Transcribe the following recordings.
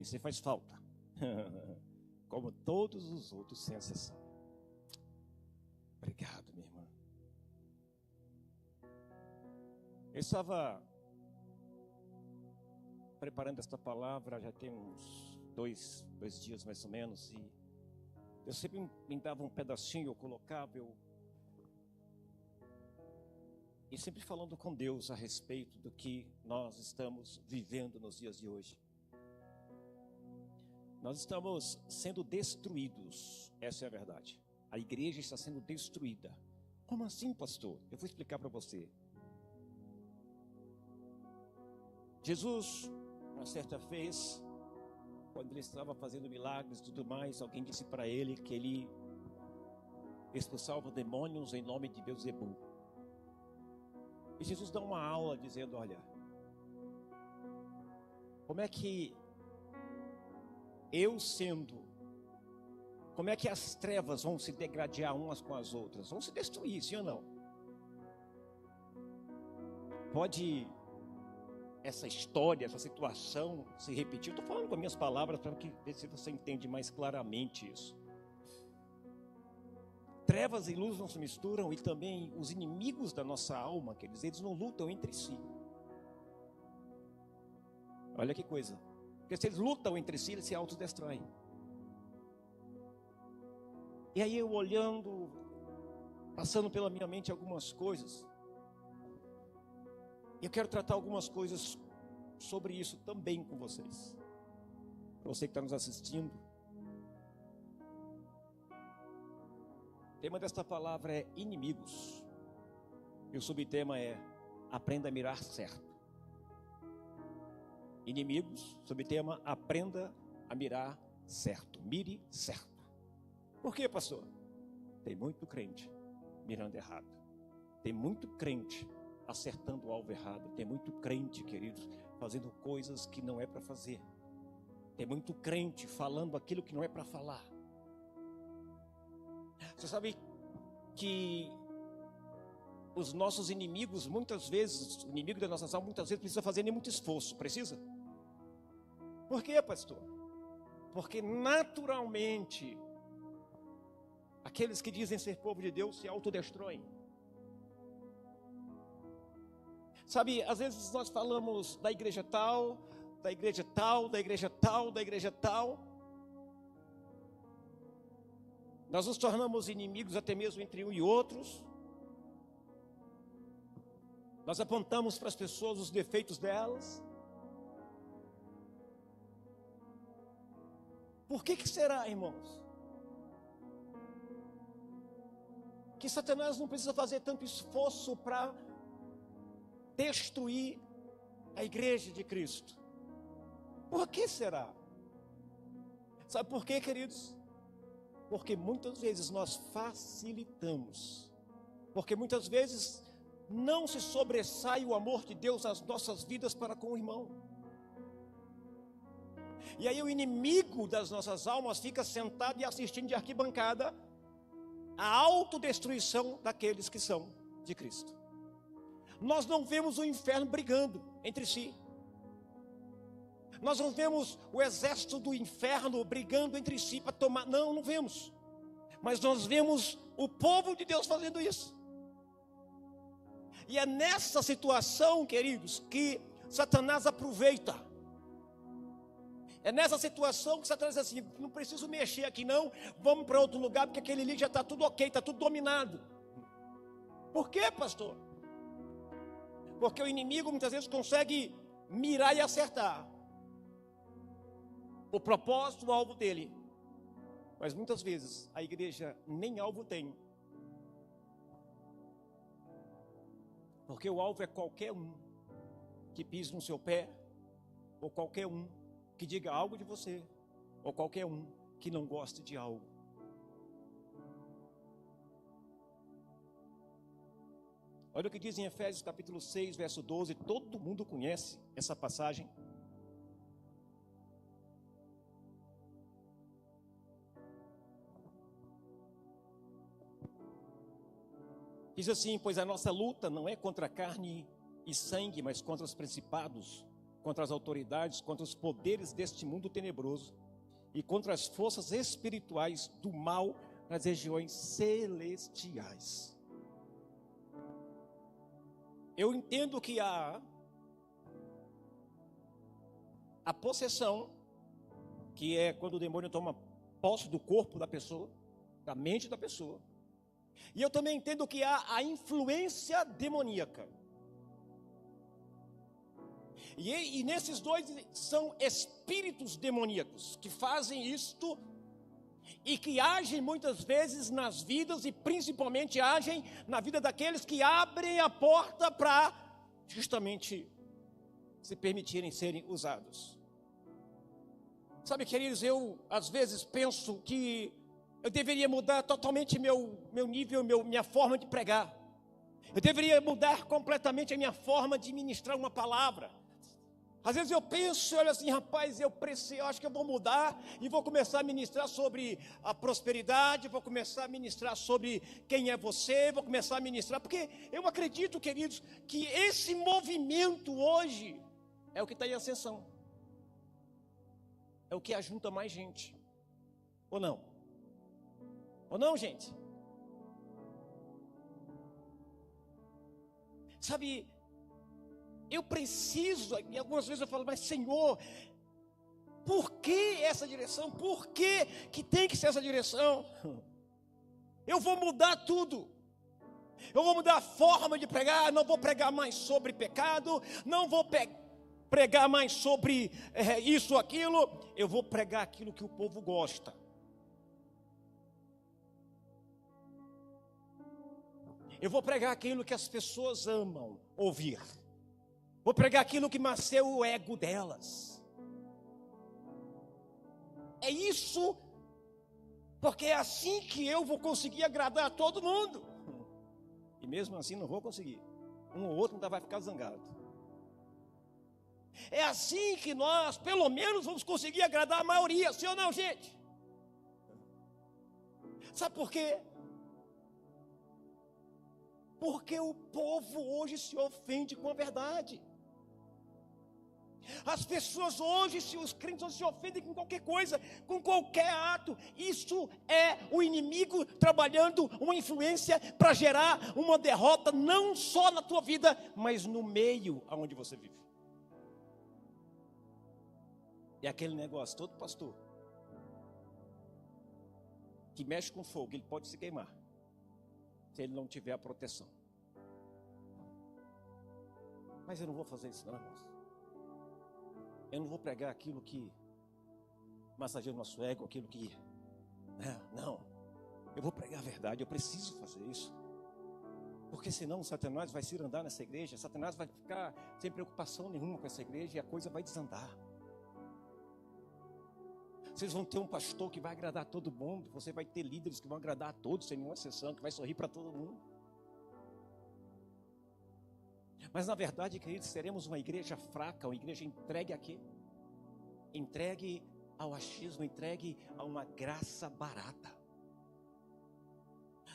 E você faz falta. Como todos os outros, sem exceção. Obrigado, minha irmã. Eu estava preparando esta palavra já tem uns dois dias mais ou menos, e eu sempre me dava um pedacinho, eu colocava, e sempre falando com Deus a respeito do que nós estamos vivendo nos dias de hoje. Nós estamos sendo destruídos, essa é a verdade. A igreja está sendo destruída. Como assim, pastor? Eu vou explicar para você. Jesus, uma certa vez, quando ele estava fazendo milagres e tudo mais, alguém disse para ele que ele expulsava demônios em nome de Beelzebul. E Jesus dá uma aula dizendo, olha, como é que como é que as trevas vão se degradar umas com as outras? Vão se destruir, sim ou não? Pode essa história, essa situação se repetir? Eu estou falando com as minhas palavras para ver se você entende mais claramente isso. Trevas e luz não se misturam, e também os inimigos da nossa alma, quer dizer, eles não lutam entre si. Olha que coisa. Porque se eles lutam entre si, eles se autodestroem. E aí eu olhando, passando pela minha mente algumas coisas, eu quero tratar algumas coisas sobre isso também com vocês. Para você que está nos assistindo. O tema desta palavra é inimigos. E o subtema é aprenda a mirar certo. Inimigos, subtema aprenda a mirar certo. Mire certo. Por quê, pastor? Tem muito crente mirando errado. Tem muito crente acertando o alvo errado. Tem muito crente, queridos, fazendo coisas que não é para fazer. Tem muito crente falando aquilo que não é para falar. Você sabe que os nossos inimigos, muitas vezes, o inimigo da nossa alma, muitas vezes precisa fazer nem muito esforço. Precisa? Por quê, pastor? Porque naturalmente aqueles que dizem ser povo de Deus se autodestroem. Sabe, às vezes nós falamos da igreja tal, da igreja tal, da igreja tal, da igreja tal. Nós nos tornamos inimigos até mesmo entre um e outros. Nós apontamos para as pessoas os defeitos delas. Por que será, irmãos, que Satanás não precisa fazer tanto esforço para destruir a igreja de Cristo? Por que será? Sabe por quê, queridos? Porque muitas vezes nós facilitamos. Porque muitas vezes não se sobressai o amor de Deus nas nossas vidas para com o irmão. E aí o inimigo das nossas almas fica sentado e assistindo de arquibancada a autodestruição daqueles que são de Cristo. Nós não vemos o inferno brigando entre si. Nós não vemos o exército do inferno brigando entre si para tomar. Não vemos. Mas nós vemos o povo de Deus fazendo isso. E é nessa situação, queridos, que Satanás aproveita. É nessa situação que Satanás diz assim, não preciso mexer aqui não, vamos para outro lugar, porque aquele ali já está tudo ok, está tudo dominado. Por quê, pastor? Porque o inimigo muitas vezes consegue mirar e acertar o propósito, o alvo dele. Mas muitas vezes a igreja nem alvo tem. Porque o alvo é qualquer um que pise no seu pé, ou qualquer um que diga algo de você, ou qualquer um que não goste de algo. Olha o que diz em Efésios capítulo 6, verso 12, todo mundo conhece essa passagem. Diz assim, pois a nossa luta não é contra carne e sangue, mas contra os principados, contra as autoridades, contra os poderes deste mundo tenebroso e contra as forças espirituais do mal nas regiões celestiais. Eu entendo que a possessão, que é quando o demônio toma posse do corpo da pessoa, da mente da pessoa. E eu também entendo que há a influência demoníaca. E nesses dois são espíritos demoníacos que fazem isto e que agem muitas vezes nas vidas e principalmente agem na vida daqueles que abrem a porta para justamente se permitirem serem usados. Sabe, queridos, eu às vezes penso que eu deveria mudar totalmente meu nível, minha forma de pregar. Eu deveria mudar completamente a minha forma de ministrar uma palavra. Às vezes eu penso, olha assim, rapaz, eu acho que eu vou mudar e vou começar a ministrar sobre a prosperidade, vou começar a ministrar sobre quem é você, vou começar a ministrar, porque eu acredito, queridos, que esse movimento hoje é o que está em ascensão. É o que ajunta mais gente. Ou não? Ou não, gente? Sabe, eu preciso, e algumas vezes eu falo, mas Senhor, por que essa direção? Por que tem que ser essa direção? Eu vou mudar tudo. Eu vou mudar a forma de pregar, não vou pregar mais sobre pecado, não vou pregar mais sobre isso ou aquilo, eu vou pregar aquilo que o povo gosta. Eu vou pregar aquilo que as pessoas amam ouvir. Vou pregar aquilo que nasceu o ego delas. É isso, porque é assim que eu vou conseguir agradar a todo mundo. E mesmo assim não vou conseguir. Um ou outro ainda vai ficar zangado. É assim que nós, pelo menos, vamos conseguir agradar a maioria, sim ou não, gente? Sabe por quê? Porque o povo hoje se ofende com a verdade. As pessoas hoje, os crentes hoje se ofendem com qualquer coisa, com qualquer ato. Isso é o inimigo trabalhando uma influência para gerar uma derrota, não só na tua vida, mas no meio aonde você vive. É aquele negócio, todo pastor que mexe com fogo, ele pode se queimar, se ele não tiver a proteção. Mas eu não vou fazer isso não, irmãos. Eu não vou pregar aquilo que massageia o nosso ego, aquilo que... Não, eu vou pregar a verdade, eu preciso fazer isso. Porque senão Satanás vai se andar nessa igreja, Satanás vai ficar sem preocupação nenhuma com essa igreja e a coisa vai desandar. Vocês vão ter um pastor que vai agradar a todo mundo, você vai ter líderes que vão agradar a todos, sem nenhuma exceção, que vai sorrir para todo mundo. Mas na verdade, queridos, seremos uma igreja fraca, uma igreja entregue a quê? Entregue ao achismo, entregue a uma graça barata.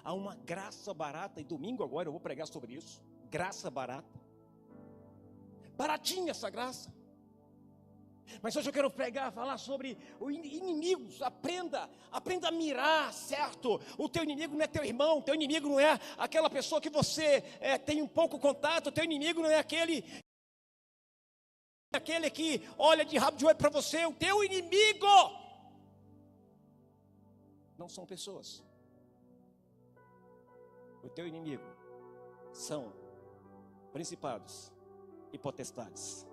A uma graça barata, e domingo agora eu vou pregar sobre isso. Graça barata. Baratinha essa graça. Mas hoje eu quero falar sobre os inimigos. Aprenda a mirar, certo? O teu inimigo não é teu irmão, teu inimigo não é aquela pessoa que você tem um pouco contato, teu inimigo não é aquele que olha de rabo de olho para você. O teu inimigo não são pessoas. O teu inimigo são principados e potestades.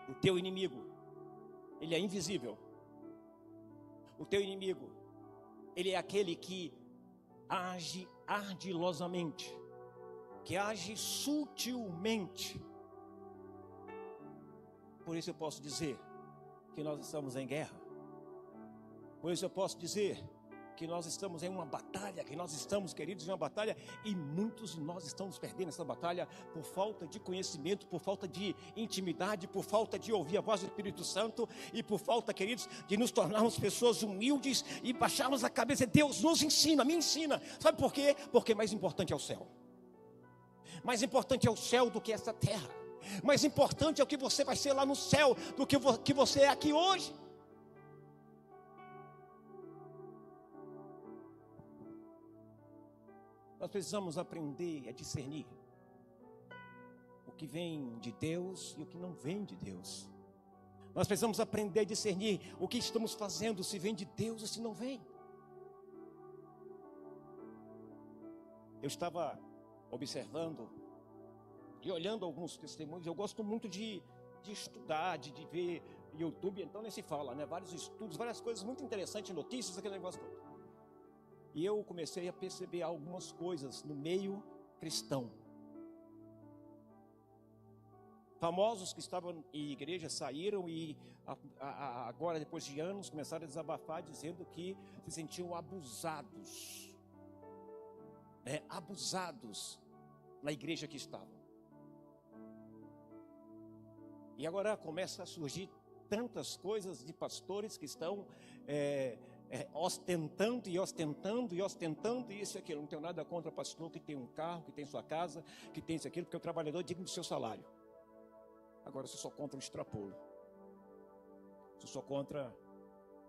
O teu inimigo, ele é invisível. O teu inimigo, ele é aquele que age ardilosamente, que age sutilmente. Por isso eu posso dizer que nós estamos em guerra. Por isso eu posso dizer que nós estamos em uma batalha, que nós estamos, queridos, em uma batalha, e muitos de nós estamos perdendo essa batalha por falta de conhecimento, por falta de intimidade, por falta de ouvir a voz do Espírito Santo, e por falta, queridos, de nos tornarmos pessoas humildes e baixarmos a cabeça. Deus nos ensina, me ensina. Sabe por quê? Porque mais importante é o céu. Mais importante é o céu do que essa terra. Mais importante é o que você vai ser lá no céu do que você é aqui hoje. Nós precisamos aprender a discernir o que vem de Deus e o que não vem de Deus. Nós precisamos aprender a discernir o que estamos fazendo, se vem de Deus ou se não vem. Eu estava observando e olhando alguns testemunhos. Eu gosto muito de estudar, de ver YouTube, então nem se fala, né? Vários estudos, várias coisas muito interessantes, notícias, aquele negócio todo. E eu comecei a perceber algumas coisas no meio cristão. Famosos que estavam em igreja saíram e agora, depois de anos, começaram a desabafar dizendo que se sentiam abusados. Abusados na igreja que estavam. E agora começa a surgir tantas coisas de pastores que estão ostentando e ostentando e ostentando isso e aquilo. Não tenho nada contra pastor que tem um carro, que tem sua casa, que tem isso e aquilo, porque o trabalhador é digno do seu salário. Agora eu sou contra o extrapolo. Eu sou contra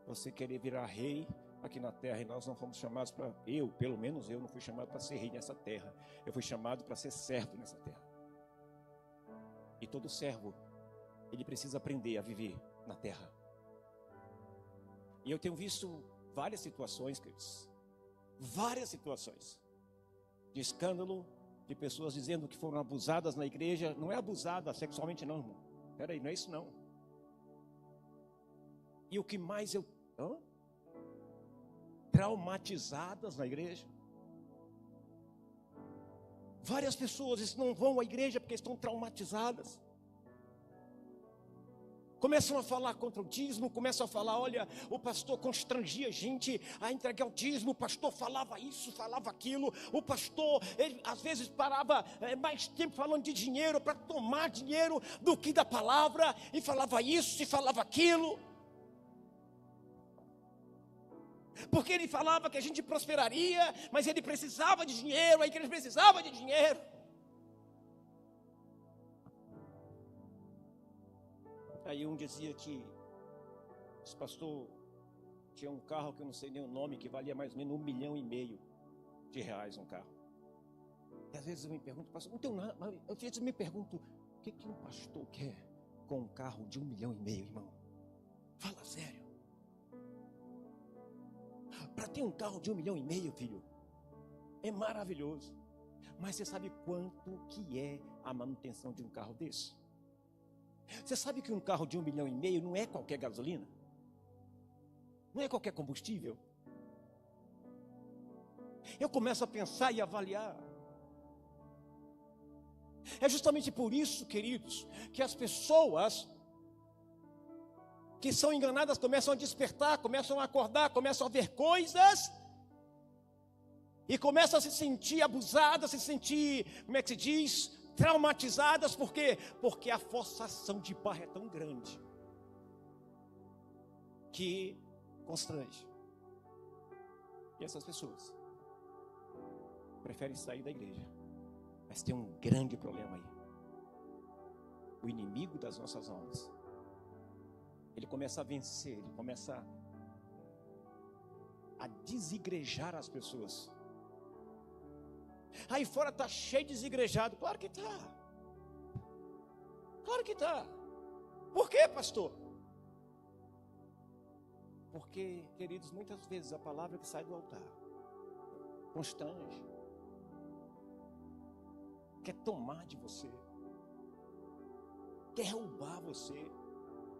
você querer virar rei aqui na terra, e nós não fomos chamados para, pelo menos eu não fui chamado para ser rei nessa terra. Eu fui chamado para ser servo nessa terra. E todo servo, ele precisa aprender a viver na terra. E eu tenho visto várias situações, queridos, várias situações de escândalo, de pessoas dizendo que foram abusadas na igreja. Não é abusada sexualmente não, irmão. Espera aí, não é isso não. E o que mais traumatizadas na igreja. Várias pessoas não vão à igreja porque estão traumatizadas. Começam a falar contra o dízimo, começam a falar, olha, o pastor constrangia a gente a entregar o dízimo, o pastor falava isso, falava aquilo, o pastor, ele às vezes parava mais tempo falando de dinheiro, para tomar dinheiro do que da palavra, e falava isso, e falava aquilo. Porque ele falava que a gente prosperaria, mas ele precisava de dinheiro, a igreja precisava de dinheiro. Aí um dizia que esse pastor tinha um carro que eu não sei nem o nome, que valia mais ou menos R$1,5 milhão de reais um carro. E às vezes eu me pergunto, pastor, não tem nada, mas às vezes eu me pergunto, o que um pastor quer com um carro de R$1,5 milhão, irmão? Fala sério. Para ter um carro de R$1,5 milhão, filho, é maravilhoso. Mas você sabe quanto que é a manutenção de um carro desse? Você sabe que um carro de R$1,5 milhão não é qualquer gasolina? Não é qualquer combustível? Eu começo a pensar e avaliar. É justamente por isso, queridos, que as pessoas que são enganadas começam a despertar, começam a acordar, começam a ver coisas e começam a se sentir abusadas, se sentir, como é que se diz, traumatizadas. Por quê? Porque a forçação de barra é tão grande que constrange. E essas pessoas preferem sair da igreja. Mas tem um grande problema aí. O inimigo das nossas almas, ele começa a vencer, ele começa a desigrejar as pessoas. Aí fora está cheio de desigrejado. Claro que está. Claro que está. Por quê, pastor? Porque, queridos, muitas vezes a palavra que sai do altar constrange, quer tomar de você, quer roubar você,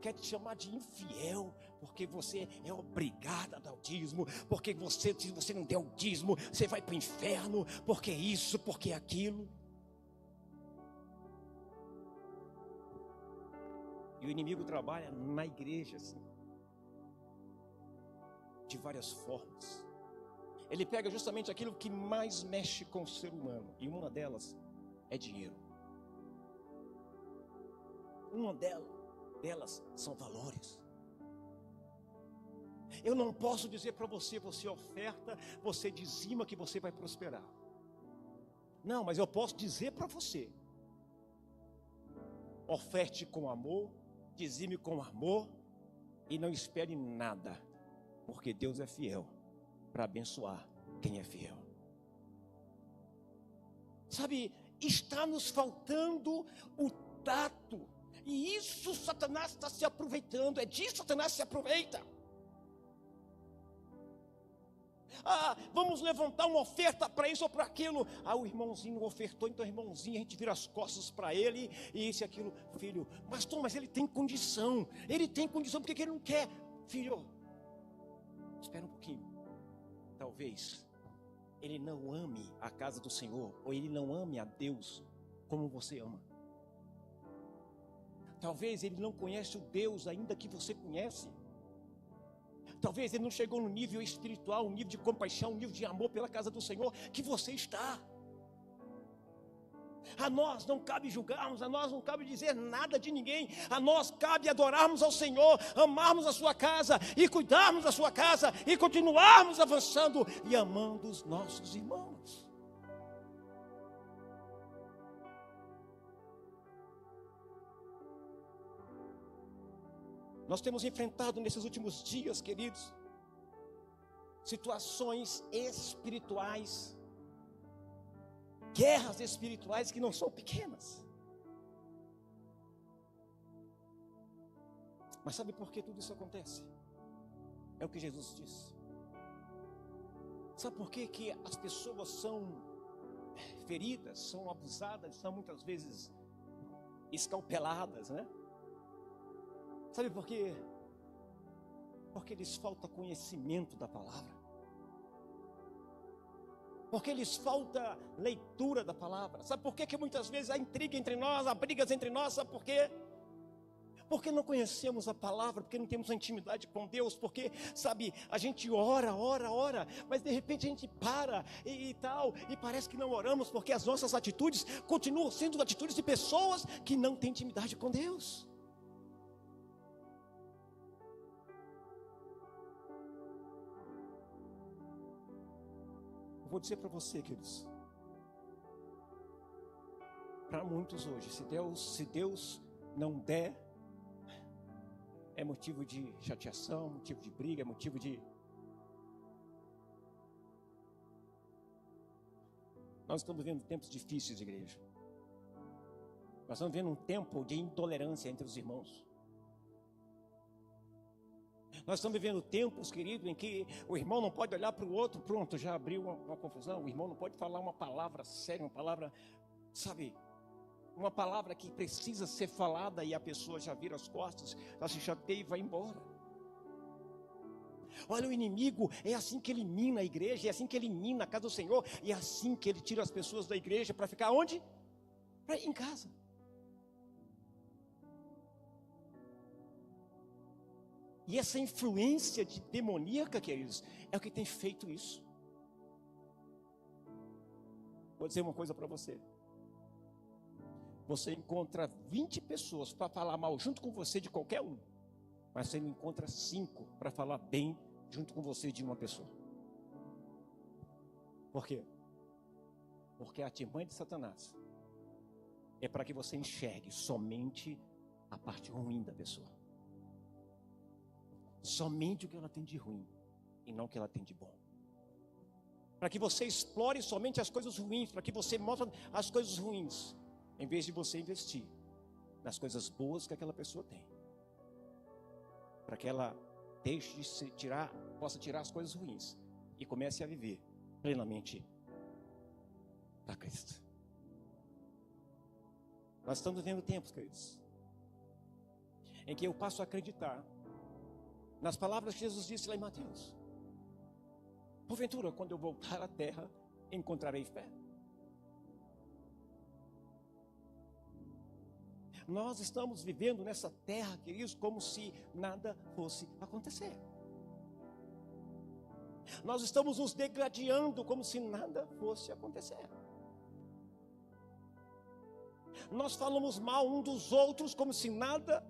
quer te chamar de infiel, porque você é obrigado a dar o dízimo, porque se você não der o dízimo, você vai para o inferno, porque isso, porque aquilo. E o inimigo trabalha na igreja assim, de várias formas. Ele pega justamente aquilo que mais mexe com o ser humano, e uma delas é dinheiro. Uma delas são valores. Eu não posso dizer para você, você oferta, você dizima que você vai prosperar. Não, mas eu posso dizer para você oferte com amor, dizime com amor e não espere nada, porque Deus é fiel para abençoar quem é fiel. Sabe, está nos faltando o tato, e isso Satanás está se aproveitando, é disso que Satanás se aproveita. Vamos levantar uma oferta para isso ou para aquilo. O irmãozinho ofertou, então irmãozinho, a gente vira as costas para ele, e isso e aquilo. Filho, pastor, mas ele tem condição, por que ele não quer? Filho, espera um pouquinho. Talvez ele não ame a casa do Senhor, ou ele não ame a Deus como você ama. Talvez ele não conhece o Deus ainda que você conhece. Talvez ele não chegou no nível espiritual, um nível de compaixão, um nível de amor pela casa do Senhor que você está. A nós não cabe julgarmos, a nós não cabe dizer nada de ninguém. A nós cabe adorarmos ao Senhor, amarmos a sua casa e cuidarmos da sua casa e continuarmos avançando e amando os nossos irmãos. Nós temos enfrentado nesses últimos dias, queridos, situações espirituais, guerras espirituais que não são pequenas. Mas sabe por que tudo isso acontece? É o que Jesus disse. Sabe por que as pessoas são feridas, são abusadas, são muitas vezes escalpeladas, né? Sabe por quê? Porque lhes falta conhecimento da palavra. Porque lhes falta leitura da palavra. Sabe por que muitas vezes há intriga entre nós, há brigas entre nós? Sabe por quê? Porque não conhecemos a palavra, porque não temos uma intimidade com Deus, porque, sabe, a gente ora, mas de repente a gente para e tal, e parece que não oramos, porque as nossas atitudes continuam sendo atitudes de pessoas que não têm intimidade com Deus. Vou dizer para você, queridos, para muitos hoje, se Deus não der, é motivo de chateação, motivo de briga, é motivo de... Nós estamos vivendo tempos difíceis, igreja. Nós estamos vivendo um tempo de intolerância entre os irmãos. Nós estamos vivendo tempos, querido, em que o irmão não pode olhar para o outro, pronto, já abriu uma confusão. O irmão não pode falar uma palavra séria, uma palavra, sabe, uma palavra que precisa ser falada e a pessoa já vira as costas, já se chateia e vai embora. Olha, o inimigo é assim que elimina a igreja, é assim que elimina a casa do Senhor, e é assim que ele tira as pessoas da igreja para ficar onde? Para ir em casa. E essa influência demoníaca, queridos, é o que tem feito isso. Vou dizer uma coisa para você. Você encontra 20 pessoas para falar mal junto com você de qualquer um, mas você não encontra 5 para falar bem junto com você de uma pessoa. Por quê? Porque a artimanha de Satanás é para que você enxergue somente a parte ruim da pessoa. Somente o que ela tem de ruim e não o que ela tem de bom. Para que você explore somente as coisas ruins, para que você mostre as coisas ruins, em vez de você investir nas coisas boas que aquela pessoa tem. Para que ela deixe de se tirar, possa tirar as coisas ruins e comece a viver plenamente para Cristo. Nós estamos vivendo tempos, queridos, em que eu passo a acreditar nas palavras que Jesus disse lá em Mateus. Porventura, quando eu voltar à terra, encontrarei fé. Nós estamos vivendo nessa terra, queridos, como se nada fosse acontecer. Nós estamos nos degradando como se nada fosse acontecer. Nós falamos mal um dos outros como se nada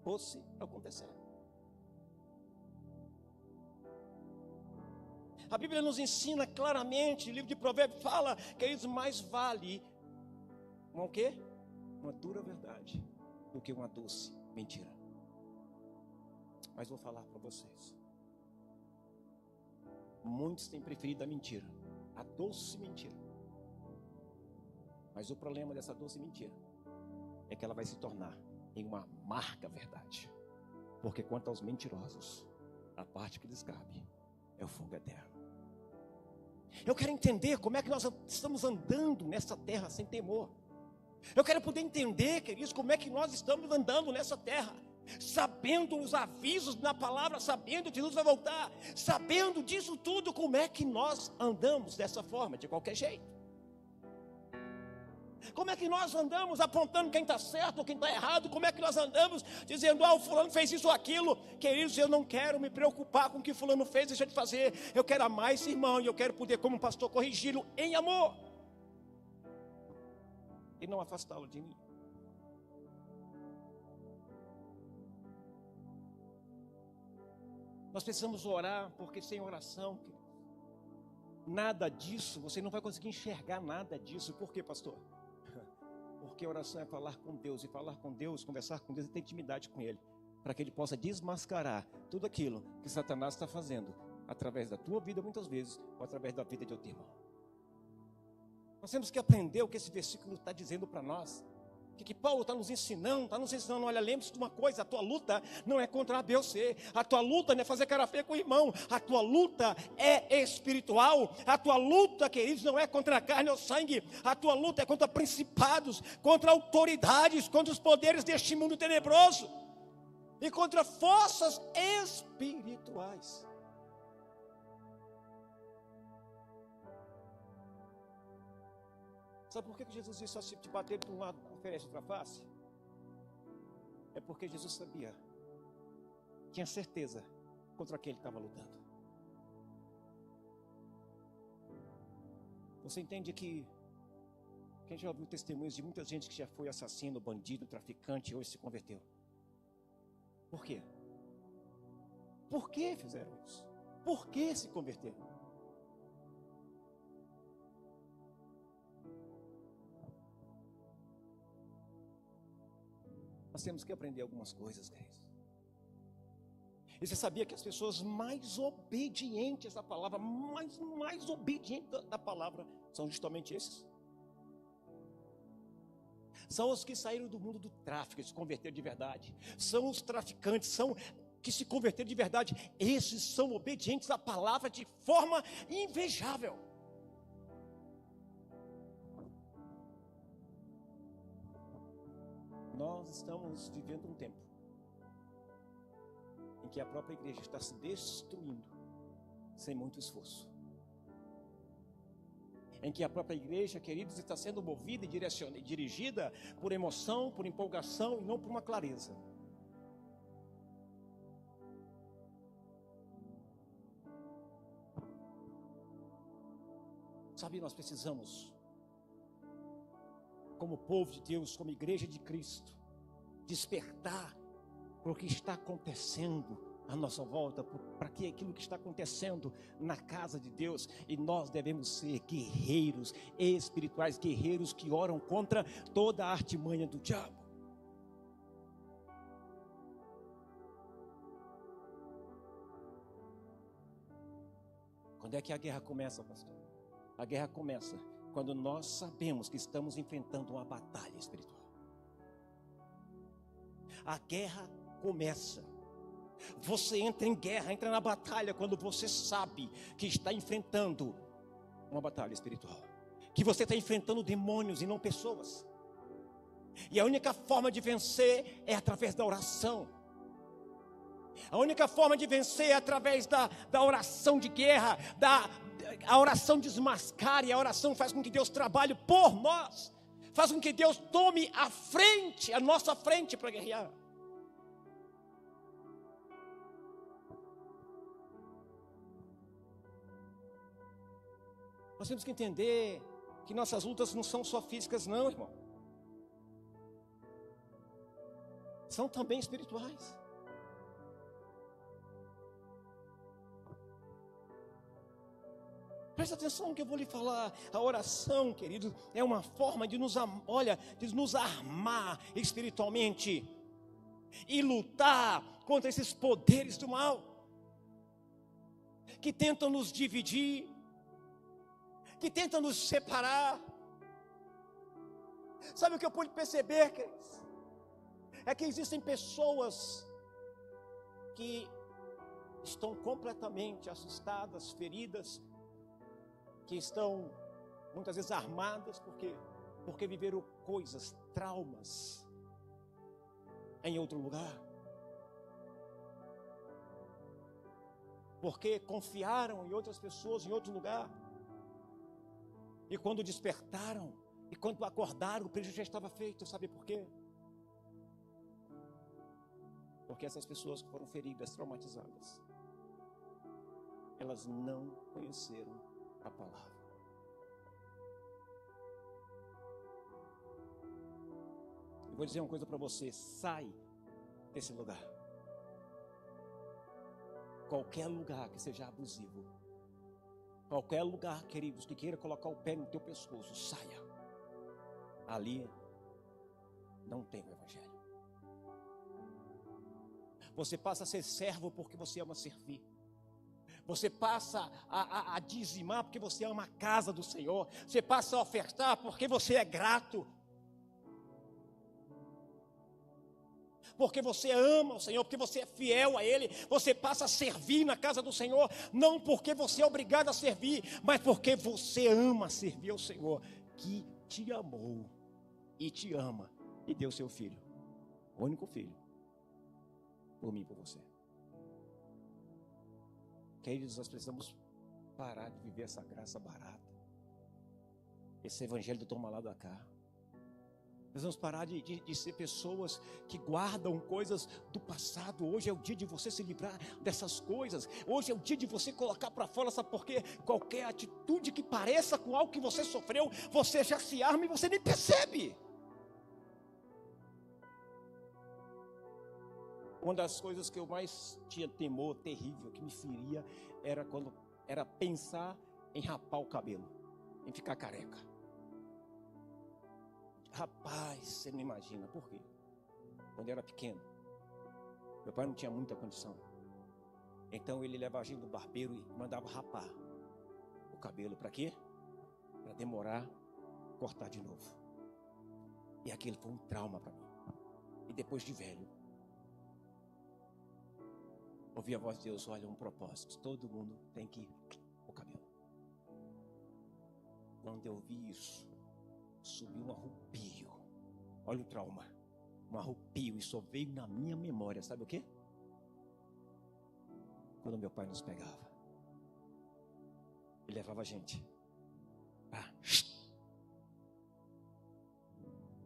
fosse acontecer. A Bíblia nos ensina claramente, o livro de Provérbios fala, queridos, mais vale o quê? Uma dura verdade do que uma doce mentira. Mas vou falar para vocês. Muitos têm preferido a mentira, a doce mentira. Mas o problema dessa doce mentira é que ela vai se tornar em uma amarga verdade. Porque quanto aos mentirosos, a parte que lhes cabe é o fogo eterno. Eu quero entender como é que nós estamos andando nessa terra sem temor. Eu quero poder entender, queridos, como é que nós estamos andando nessa terra, sabendo os avisos na palavra, sabendo que Jesus vai voltar, sabendo disso tudo, como é que nós andamos dessa forma, de qualquer jeito. Como é que nós andamos apontando quem está certo ou quem está errado? Como é que nós andamos dizendo, o fulano fez isso ou aquilo? Queridos, eu não quero me preocupar com o que o fulano fez, deixa de fazer. Eu quero amar esse irmão e eu quero poder, como pastor, corrigi-lo em amor. E não afastá-lo de mim. Nós precisamos orar, porque sem oração, nada disso, você não vai conseguir enxergar nada disso. Por quê, pastor? Porque oração é falar com Deus, e falar com Deus, conversar com Deus e ter intimidade com Ele, para que Ele possa desmascarar tudo aquilo que Satanás está fazendo, através da tua vida muitas vezes, ou através da vida de outro irmão. Nós temos que aprender o que esse versículo está dizendo para nós. O que Paulo está nos ensinando? Olha, lembre-se de uma coisa, a tua luta não é contra A, B ou C, a tua luta não é fazer cara feia com o irmão, a tua luta é espiritual, a tua luta, queridos, não é contra a carne ou sangue, a tua luta é contra principados, contra autoridades, contra os poderes deste mundo tenebroso, e contra forças espirituais. Sabe por que Jesus disse só se te bater de um lado, oferece outra face? É porque Jesus sabia, tinha certeza contra quem ele estava lutando. Você entende que quem já ouviu testemunhos de muita gente que já foi assassino, bandido, traficante, hoje se converteu? Por quê? Por que fizeram isso? Por que se converteram? Nós temos que aprender algumas coisas, queridos. E você sabia que as pessoas mais obedientes à palavra, mais obedientes da palavra, são justamente esses? São os que saíram do mundo do tráfico e se converteram de verdade. São os traficantes, são que se converteram de verdade. Esses são obedientes à palavra de forma invejável. Nós estamos vivendo um tempo em que a própria igreja está se destruindo sem muito esforço. Em que a própria igreja, queridos, está sendo movida e dirigida por emoção, por empolgação e não por uma clareza. Sabe, nós precisamos, como povo de Deus, como igreja de Cristo, despertar para o que está acontecendo à nossa volta, para aquilo que está acontecendo na casa de Deus. E nós devemos ser guerreiros espirituais, guerreiros que oram contra toda a artimanha do diabo. Quando é que a guerra começa, pastor? A guerra começa quando nós sabemos que estamos enfrentando uma batalha espiritual. A guerra começa. Você entra em guerra, entra na batalha quando você sabe que está enfrentando uma batalha espiritual, que você está enfrentando demônios e não pessoas. E a única forma de vencer é através da oração. A única forma de vencer é através da oração de guerra, a oração desmascara, e a oração faz com que Deus trabalhe por nós, faz com que Deus tome a nossa frente para guerrear. Nós temos que entender que nossas lutas não são só físicas, não, irmão. São também espirituais. Presta atenção no que eu vou lhe falar. A oração, querido, é uma forma de nos armar espiritualmente e lutar contra esses poderes do mal que tentam nos dividir, que tentam nos separar. Sabe o que eu pude perceber, queridos? É que existem pessoas que estão completamente assustadas, feridas, que estão muitas vezes armadas porque viveram coisas, traumas em outro lugar, porque confiaram em outras pessoas em outro lugar, e quando despertaram e quando acordaram, o prejuízo já estava feito. Sabe por quê? Porque essas pessoas que foram feridas, traumatizadas, elas não conheceram a palavra. Eu vou dizer uma coisa para você: sai desse lugar. Qualquer lugar que seja abusivo, qualquer lugar, queridos, que queira colocar o pé no teu pescoço, saia. Ali não tem o evangelho. Você passa a ser servo porque você ama servir. Você passa a dizimar porque você ama a casa do Senhor. Você passa a ofertar porque você é grato. Porque você ama o Senhor, porque você é fiel a Ele. Você passa a servir na casa do Senhor, não porque você é obrigado a servir, mas porque você ama servir ao Senhor, que te amou e te ama e deu seu filho, o único filho, por mim e por você. Queridos, nós precisamos parar de viver essa graça barata, esse evangelho do toma lá da cá. Nós vamos parar de ser pessoas que guardam coisas do passado. Hoje é o dia de você se livrar dessas coisas. Hoje é o dia de você colocar para fora, sabe por quê? Qualquer atitude que pareça com algo que você sofreu, você já se arma e você nem percebe. Uma das coisas que eu mais tinha temor terrível, que me feria, era pensar em rapar o cabelo, em ficar careca. Rapaz, você não imagina, por quê? Quando eu era pequeno, meu pai não tinha muita condição. Então ele levava a gente no barbeiro e mandava rapar o cabelo. Para quê? Para demorar, cortar de novo. E aquilo foi um trauma para mim. E depois de velho, ouvi a voz de Deus: olha, um propósito, todo mundo tem que o cabelo. Quando eu vi isso, subiu um arrepio. Olha o trauma, um arrepio, e só veio na minha memória, sabe o quê? Quando meu pai nos pegava, ele levava a gente.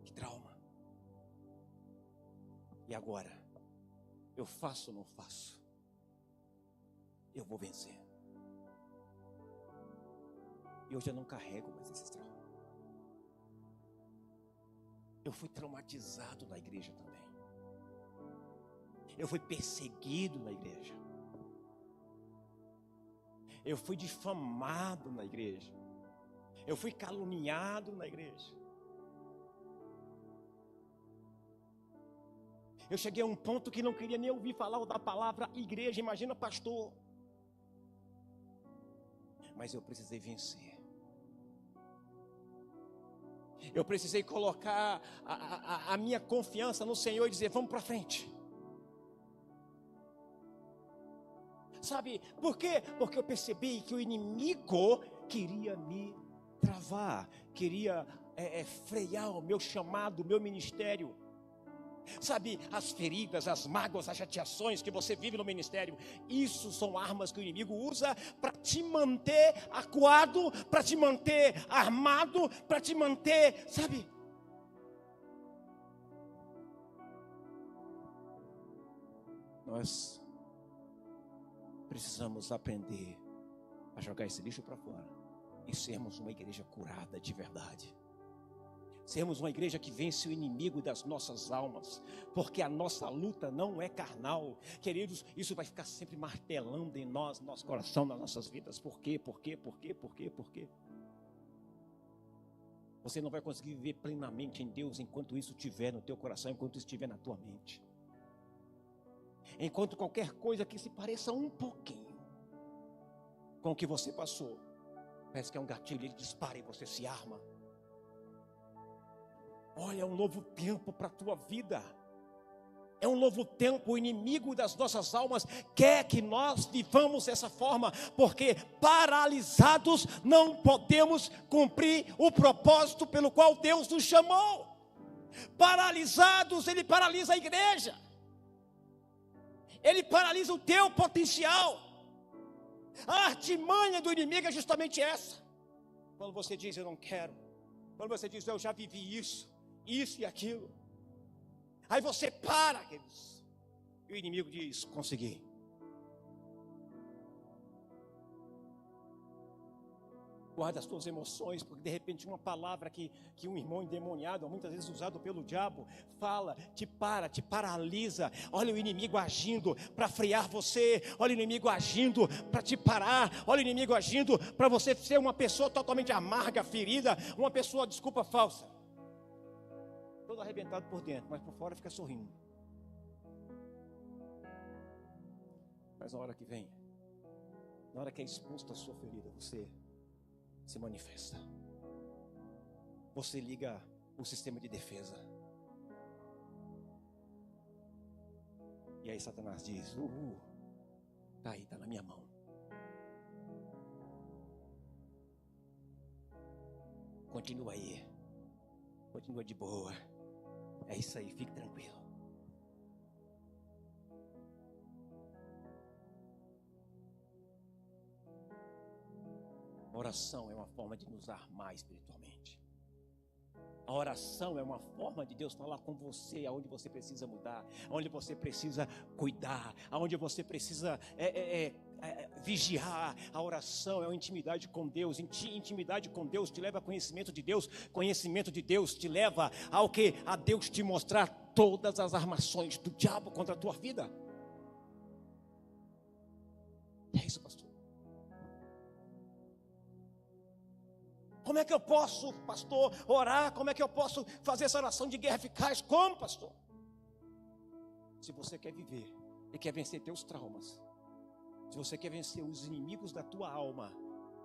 Que trauma. E agora, eu faço ou não faço? Eu vou vencer. E hoje eu não carrego mais esses traumas. Eu fui traumatizado na igreja também. Eu fui perseguido na igreja. Eu fui difamado na igreja. Eu fui caluniado na igreja. Eu cheguei a um ponto que não queria nem ouvir falar da palavra igreja. Imagina pastor. Mas eu precisei vencer. Eu precisei colocar a minha confiança no Senhor e dizer: vamos para frente. Sabe por quê? Porque eu percebi que o inimigo queria me travar, queria frear o meu chamado, o meu ministério. Sabe, as feridas, as mágoas, as chateações que você vive no ministério, isso são armas que o inimigo usa para te manter acuado, para te manter armado, para te manter, sabe? Nós precisamos aprender a jogar esse lixo para fora e sermos uma igreja curada de verdade. Sermos uma igreja que vence o inimigo das nossas almas, porque a nossa luta não é carnal. Queridos, isso vai ficar sempre martelando em nós, no nosso coração, nas nossas vidas. Por quê? Por quê? Por quê? Por quê? Por quê? Você não vai conseguir viver plenamente em Deus enquanto isso estiver no teu coração, enquanto isso estiver na tua mente. Enquanto qualquer coisa que se pareça um pouquinho com o que você passou, parece que é um gatilho, ele dispara e você se arma. Olha, é um novo tempo para a tua vida. É um novo tempo. O inimigo das nossas almas quer que nós vivamos dessa forma, porque paralisados não podemos cumprir o propósito pelo qual Deus nos chamou. Paralisados, ele paralisa a igreja. Ele paralisa o teu potencial. A artimanha do inimigo é justamente essa. Quando você diz eu não quero, quando você diz eu já vivi isso e aquilo, aí você para, queridos, e o inimigo diz, consegui. Guarda as tuas emoções, porque de repente uma palavra que um irmão endemoniado, muitas vezes usado pelo diabo, fala, te paralisa. Olha o inimigo agindo para frear você, olha o inimigo agindo para te parar, olha o inimigo agindo para você ser uma pessoa totalmente amarga, ferida, uma pessoa, desculpa, falsa. Todo arrebentado por dentro, mas por fora fica sorrindo. Mas na hora que vem, na hora que é exposta a sua ferida, você se manifesta. Você liga o sistema de defesa. E aí Satanás diz, tá aí, tá na minha mão. Continua aí. Continua de boa. É isso aí, fique tranquilo. A oração é uma forma de nos armar espiritualmente. A oração é uma forma de Deus falar com você, aonde você precisa mudar, aonde você precisa cuidar, aonde você precisa vigiar. A oração é uma intimidade com Deus. Intimidade com Deus te leva a conhecimento de Deus. Conhecimento de Deus te leva ao que? A Deus te mostrar todas as armações do diabo contra a tua vida. É isso, pastor. Como é que eu posso, pastor, orar? Como é que eu posso fazer essa oração de guerra eficaz? Como, pastor? Se você quer viver e quer vencer teus traumas, se você quer vencer os inimigos da tua alma,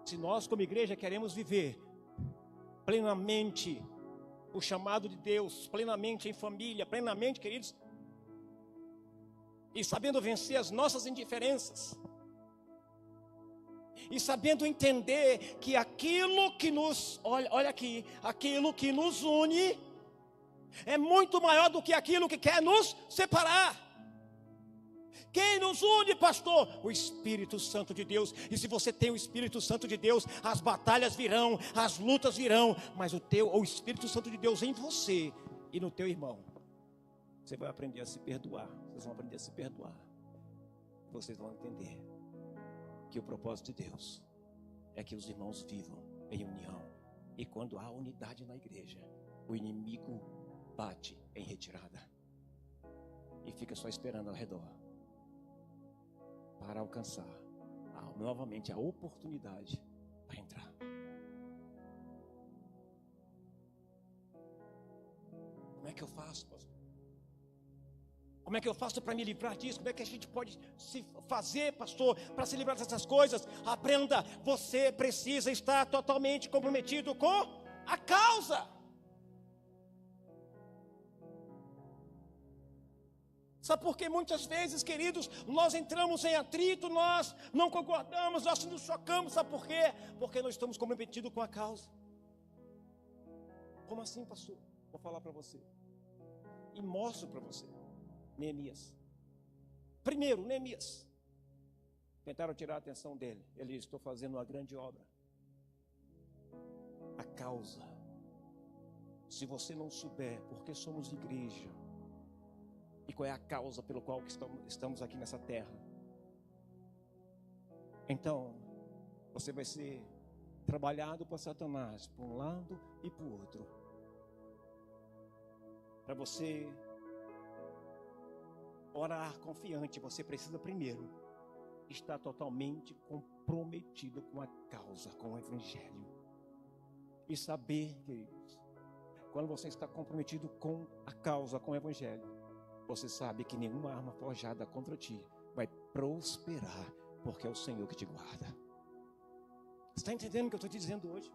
se nós como igreja queremos viver plenamente o chamado de Deus, plenamente em família, plenamente, queridos, e sabendo vencer as nossas indiferenças, e sabendo entender que aquilo que nos, olha aqui, aquilo que nos une é muito maior do que aquilo que quer nos separar. Quem nos une, pastor? O Espírito Santo de Deus. E se você tem o Espírito Santo de Deus, as batalhas virão, as lutas virão, mas o Espírito Santo de Deus em você e no teu irmão, você vai aprender a se perdoar. Vocês vão aprender a se perdoar. Vocês vão entender que o propósito de Deus é que os irmãos vivam em união. E quando há unidade na igreja, o inimigo bate em retirada e fica só esperando ao redor para alcançar novamente a oportunidade para entrar. Como é que eu faço, pastor? Como é que eu faço para me livrar disso? Como é que a gente pode se fazer, pastor, para se livrar dessas coisas? Aprenda, você precisa estar totalmente comprometido com a causa. Sabe por que muitas vezes, queridos, nós entramos em atrito, nós não concordamos, nós nos chocamos, sabe por quê? Porque nós estamos comprometidos com a causa. Como assim, pastor? Vou falar para você. E mostro para você. Neemias. Primeiro, Neemias. Tentaram tirar a atenção dele. Ele disse, estou fazendo uma grande obra. A causa. Se você não souber porque somos igreja, e qual é a causa pelo qual estamos aqui nessa terra, então você vai ser trabalhado por Satanás, por um lado e por outro. Para você orar confiante, você precisa primeiro estar totalmente comprometido com a causa, com o Evangelho. E saber, queridos, quando você está comprometido com a causa, com o Evangelho, você sabe que nenhuma arma forjada contra ti vai prosperar, porque é o Senhor que te guarda. Você está entendendo o que eu estou te dizendo hoje?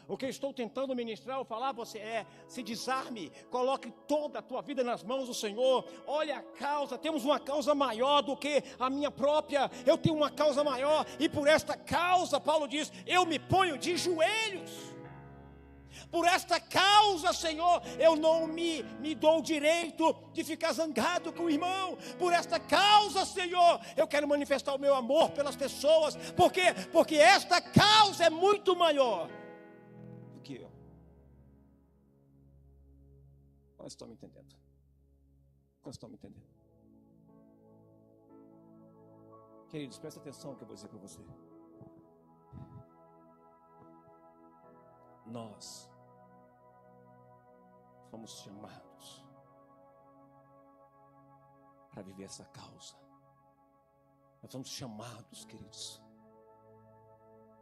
O que eu estou tentando ministrar ou falar, você se desarme, coloque toda a tua vida nas mãos do Senhor. Olha a causa, temos uma causa maior do que a minha própria. Eu tenho uma causa maior e por esta causa, Paulo diz, eu me ponho de joelhos. Por esta causa, Senhor, eu não me dou o direito de ficar zangado com o irmão. Por esta causa, Senhor, eu quero manifestar o meu amor pelas pessoas. Por quê? Porque esta causa é muito maior do que eu. Vocês estão me entendendo? Vocês estão me entendendo? Queridos, presta atenção no que eu vou dizer para você. Nós fomos chamados para viver essa causa. Nós fomos chamados, queridos,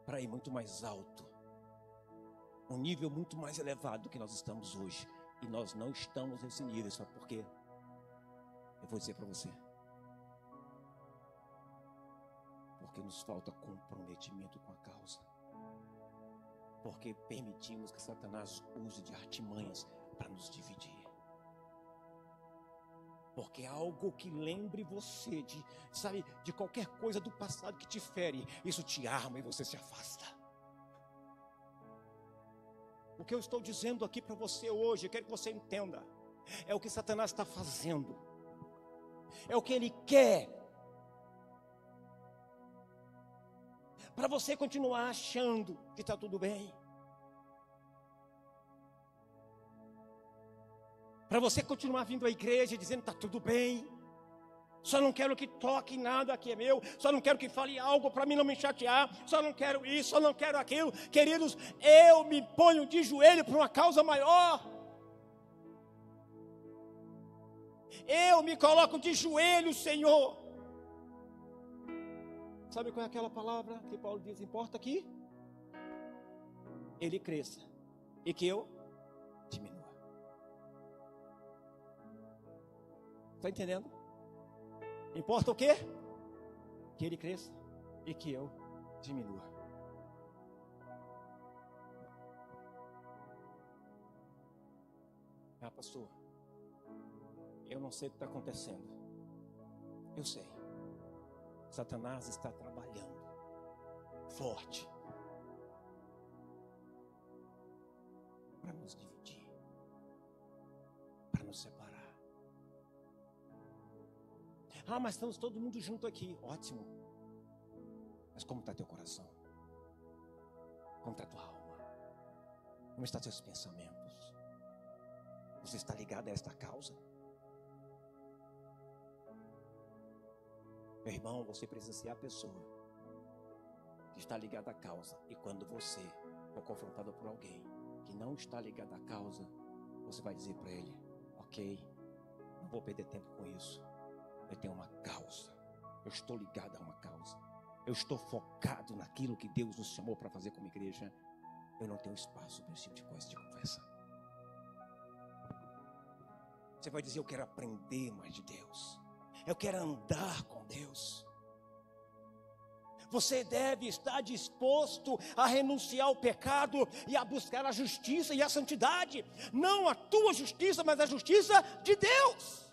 para ir muito mais alto, um nível muito mais elevado do que nós estamos hoje. E nós não estamos nesse nível, sabe por quê? Eu vou dizer para você. Porque nos falta comprometimento com a causa. Porque permitimos que Satanás use de artimanhas para nos dividir. Porque algo que lembre você de qualquer coisa do passado que te fere, isso te arma e você se afasta. O que eu estou dizendo aqui para você hoje, eu quero que você entenda, é o que Satanás está fazendo, é o que ele quer, para você continuar achando que está tudo bem, para você continuar vindo à igreja dizendo que está tudo bem, só não quero que toque nada que é meu, só não quero que fale algo para mim não me chatear, só não quero isso, só não quero aquilo. Queridos, eu me ponho de joelho por uma causa maior. Eu me coloco de joelho, Senhor. Sabe qual é aquela palavra que Paulo diz? Importa que ele cresça e que eu diminua. Está entendendo? Importa o quê? Que ele cresça e que eu diminua. Ah, pastor, eu não sei o que está acontecendo. Eu sei. Satanás está trabalhando forte para nos dividir, para nos separar. Ah, mas estamos todo mundo junto aqui. Ótimo. Mas como está teu coração? Como está tua alma? Como estão teus pensamentos? Você está ligado a esta causa? Meu irmão, você precisa ser a pessoa que está ligada à causa. E quando você for confrontado por alguém que não está ligado à causa, você vai dizer para ele: ok, não vou perder tempo com isso. Eu tenho uma causa, eu estou ligado a uma causa, eu estou focado naquilo que Deus nos chamou para fazer como igreja. Eu não tenho espaço para esse tipo de coisa, de conversa. Você vai dizer: eu quero aprender mais de Deus, eu quero andar com Deus. Você deve estar disposto a renunciar ao pecado e a buscar a justiça e a santidade, não a tua justiça, mas a justiça de Deus.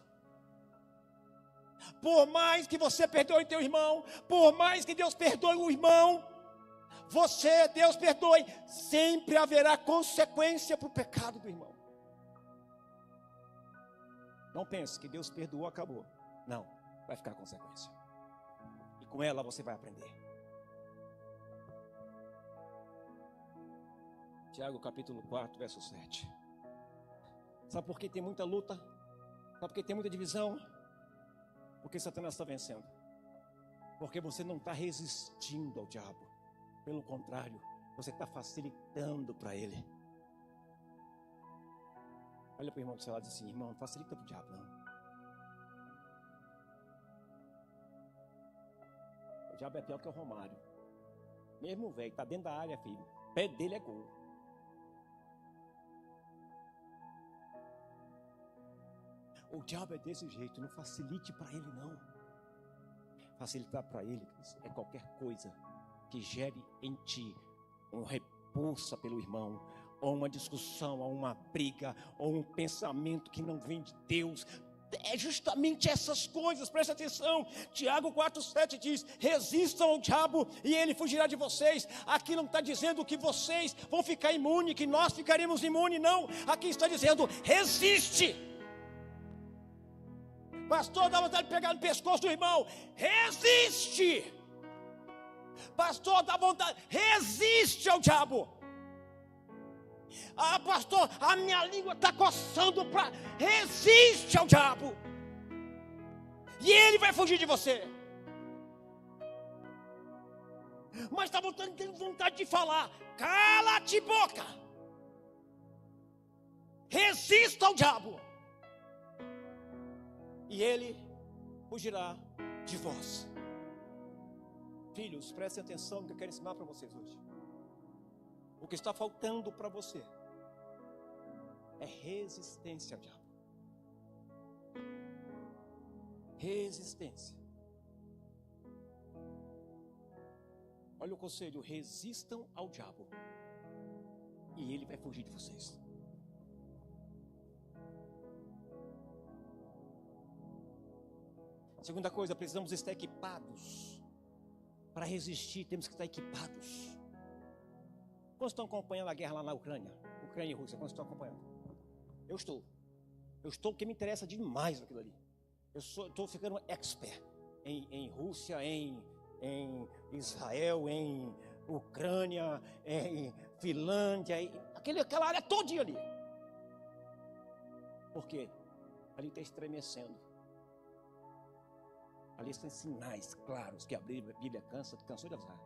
Por mais que você perdoe teu irmão, por mais que Deus perdoe o irmão, Deus perdoe, sempre haverá consequência para o pecado do irmão. Não pense que Deus perdoou, acabou. Não, vai ficar consequência. E com ela você vai aprender. Tiago capítulo 4, verso 7. Sabe por que tem muita luta? Sabe por que tem muita divisão? Porque Satanás está vencendo. Porque você não está resistindo ao diabo. Pelo contrário, você está facilitando para ele. Olha para o irmão do seu lado e diz assim: irmão, não facilita para o diabo, não. O diabo é pior que o Romário. Mesmo o velho, está dentro da área, filho. O pé dele é gol. O diabo é desse jeito, não facilite para ele, não. Facilitar para ele é qualquer coisa que gere em ti uma repulsa pelo irmão, ou uma discussão, ou uma briga, ou um pensamento que não vem de Deus. É justamente essas coisas, presta atenção. Tiago 4,7 diz: resistam ao diabo e ele fugirá de vocês. Aqui não está dizendo que vocês vão ficar imunes, que nós ficaremos imunes, não. Aqui está dizendo: resiste. Pastor, dá vontade de pegar no pescoço do irmão. Resiste. Pastor, dá vontade, resiste ao diabo. Ah, pastor, a minha língua está coçando para... Resiste ao diabo. E ele vai fugir de você. Mas está tendo vontade de falar. Cala-te, boca. Resista ao diabo. E ele fugirá de vós. Filhos, prestem atenção no que eu quero ensinar para vocês hoje. O que está faltando para você é resistência ao diabo. Resistência. Olha o conselho: resistam ao diabo e ele vai fugir de vocês. Segunda coisa, precisamos estar equipados. Para resistir, temos que estar equipados. Quantos estão acompanhando a guerra lá na Ucrânia? Ucrânia e Rússia, quantos estão acompanhando? Eu estou porque me interessa demais aquilo ali. Estou ficando expert em Rússia, em Israel, em Ucrânia, em Finlândia, aquela área todinha ali. Por quê? Ali está estremecendo. Ali estão sinais claros que a Bíblia cansou de avisar.